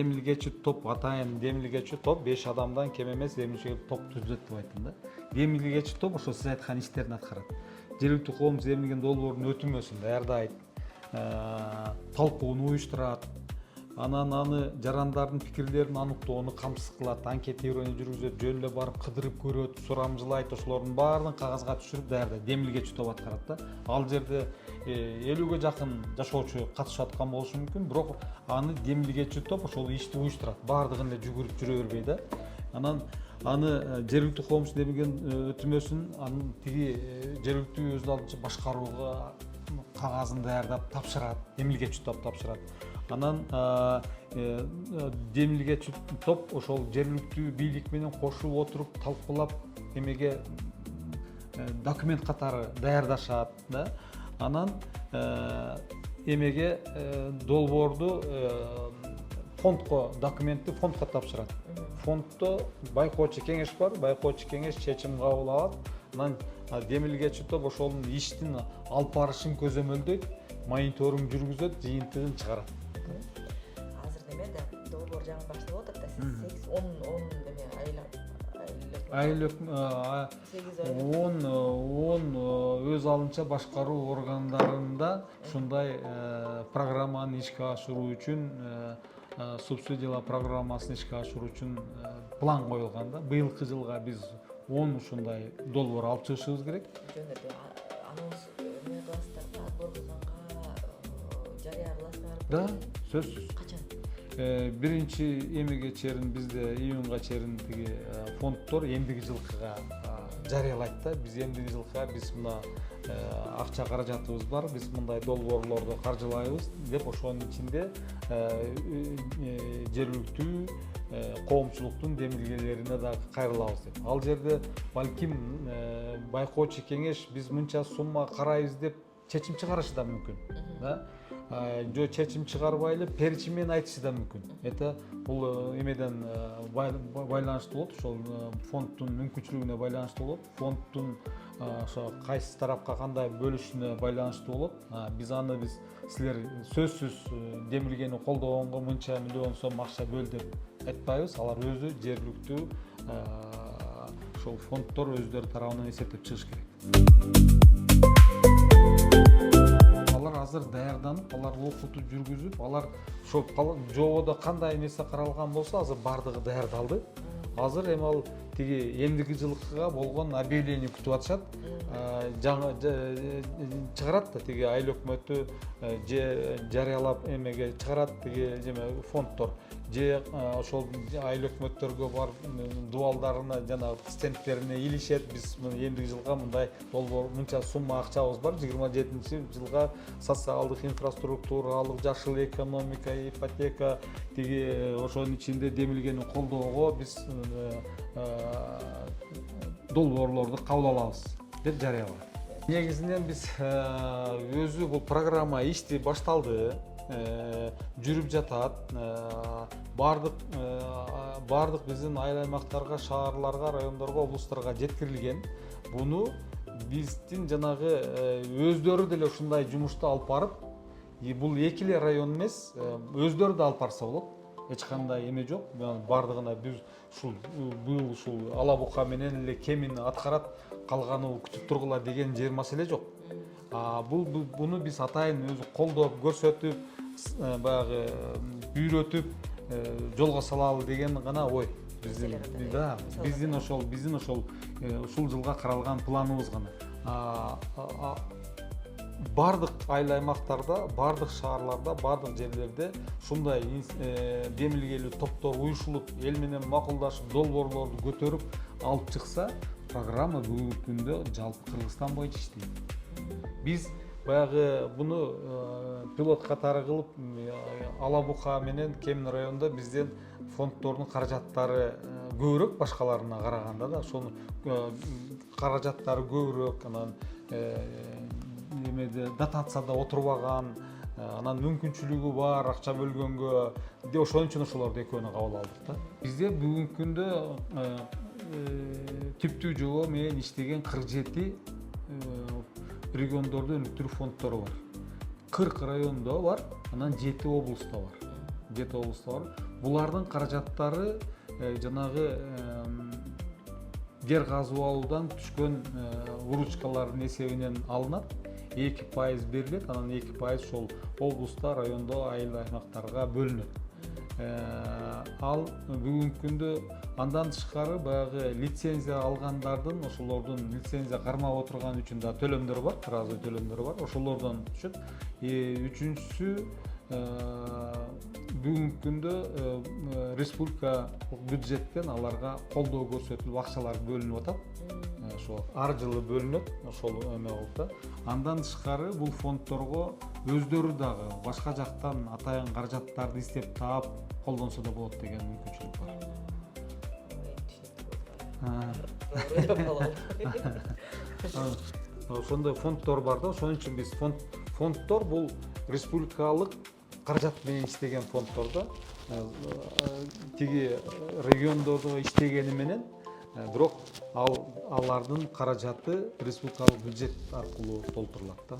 демилгечи топ, атайын демилгечи топ 5 адамдан кем эмес демилгечи топ түзөт деп айттым да. Демилгечи топ ошо сиз айткан иштерин аткарат. Жергиликтүү коомдук демилген долбоордун өтүмөсүн даярдайт, талкууну уюштурат, анан аны жарандардын пикирлерин аныктоону камсыз кылат, анкетирование жүргүзөт, жөн эле барып кыдырып көрөт, сурамжылайт, ошолордун баарын кагазга түшүрүп даярдайт. Демилгечи топ аткарат да. Ал жерде 50-ге жакын жашоочу катышып аткан болушу мүмкүн, бирок аны демилгечи топ ошол ишти уюштурат. Баардыгын эле жүгүрүп жүрө бербей да. Анан аны жергиликтүү коомчулук демилген өтүмөсүн анын тиги жергиликтүү өз алдынча башкарууга кагазын даярдап тапшырат, демилгечи топ тапшырат. Анан демилгечи топ ошол жергиликтүү бийлик менен кошулуп отуруп талкуулап эмеге документ катары даярдашат да. Анан эмеге долбоорду фондко, документти фондко тапшырат. Фонддо байкоочу кеңеш бар, байкоочу кеңеш чечим кабыл алат. Анан демилгечи топ ошонун иштин алып барышын көзөмөлдөйт, мониторинг жүргүзөт, жыйынтыгын чыгарат. Азыр неме да долбоор жаңы башталып атат да, сиз 10 деме айлык 10 өз алынча башкаруу органдарында ушундай программаны ишке ашыруу үчүн субсидиялар программасын ишке ашыруу үчүн план коюлган да. Быйылкы жылга биз 10 ушундай долбоор алып чыгышыбыз керек. Жөн эле анонс эме кыласыздар да, отбор кылганга жарыялайсыздар. Да, сөзсүз. Качан? Биринчи эмеге чейин бизде июнга чейин тиги фонддор эмдиги жылкыга жарыялайт да. Биз эмдиги жылкыга биз мына акча каражатыбыз бар, биз мындай долбоорлорду каржылайбыз деп ошонун ичинде жергиликтүү коомчулуктун демилгелерине да кайрылабыз деп. Ал жерде балким байкоочу кеңеш биз мынча сумма карайбыз деп чечим чыгарышы да мүмкүн. Да? Жо чечим чыгарбай эле перечим менен айтышы да мүмкүн. Это бул эмеден байланыштуу болот, ошол фонддун мүмкүнчүлүгүнө байланыштуу болот. Фонддун ошо кайсы тарапка кандай бөлүшүнө байланыштуу болот. Биз силер сөзсүз демилгени колдогонго мынча миллион сом акча бөл деп айтпайбыз. Алар өзү жергиликтүү ошол фонддор өздөрү тарабынан эсептеп чыгыш керек. Алар азыр даярданып, алар окутуу жүргүзүп, алар ошо жободо кандай нерсе каралган болсо, азыр бардыгы даярдалды. Азыр эми ал тиги эмдиги жылкыга болгон объявление күтүп атышат. Жаңы чыгарат да тиги айыл өкмөтү жарыялап эмеге чыгарат тиги фонддор. Же ошол айыл өкмөттөргө барып дубалдарына жана стендтерине илишет. Биз эмдиги жылга мындай долбоор мынча сумма акчабыз бар. 27-жылга социалдык инфраструктуралык, жашыл экономика, ипотека тиги ошонун ичинде демилгени колдоого биз долбоорлорду кабыл алабыз деп жарыялаган. Негизинен биз өзү бул программа ишти башталды, жүрүп жатат. Бардык биздин айыл аймактарга, шаарларга, райондорго, облустарга жеткирилген. Буну биздин жанагы өздөрү деле ушундай жумушту алып барып, бул эки эле район эмес, өздөрү да алып барса болот. Эч кандай эме жок. Бардыгына биз ушул ала бука менен эле кемин аткарат, калганы күтүп тургула деген жер маселе жок. Буну биз атайын өзү колдоп, көрсөтүп, баягы үйрөтүп жолго салалы деген гана ой. Биздин ошол ушул жылга каралган планыбыз гана. Бардык айыл аймактарда, бардык шаарларда, бардык жерлерде ушундай демилгелүү топтор уюшулуп, эл менен макулдашып, долбоорлорду көтөрүп алып чыкса, программа бүгүнкү күндө жалпы Кыргызстан боюнча иштейт. Биз баягы буну пилот катары кылып, ала бука менен Кемин районунда бизден фонддордун каражаттары көбүрөөк башкаларына караганда да, ошонун каражаттары көбүрөөк, анан эмеде дотацияда отурбаган, анан мүмкүнчүлүгү бар акча бөлгөнгө, ошон үчүн ошолорду экөөнү кабыл алдык да. Бизде бүгүнкү күндө түптүү жобо менен иштеген 47 региондордо өнүктүрүү фонддору бар. 40 райондо бар, анан 7 облустта бар. жети облуста бар. Булардын каражаттары жанагы жер казып алуудан түшкөн выручкалардын эсебинен алынат. 2% берилет, анан 2% ошол облуста, райондо, айыл аймактарга бөлүнөт. Ал бүгүнкү күндө андан тышкары баягы лицензия алгандардын, ошолордун лицензия кармап отурган үчүн да төлөмдөр бар, разы төлөмдөр бар. Ошолордон түшөт. Үчүнчүсү бүгүнкү күндө республикалык бюджеттен аларга колдоо көрсөтүлүп, акчалар бөлүнүп атат. Ошо ар жылы бөлүнөт, ошол эме болуп да. Андан тышкары бул фонддорго өздөрү дагы башка жактан атайын каражаттарды издеп таап колдонсо да болот деген мүмкүнчүлүк бар. Ошондой фонддор бар да, ошон үчүн биз фонддор бул республикалык каражат менен иштеген фонддор да. Тиги региондордо иштегени менен бирок алардын каражаты республикалык бюджет аркылуу толтурулат да.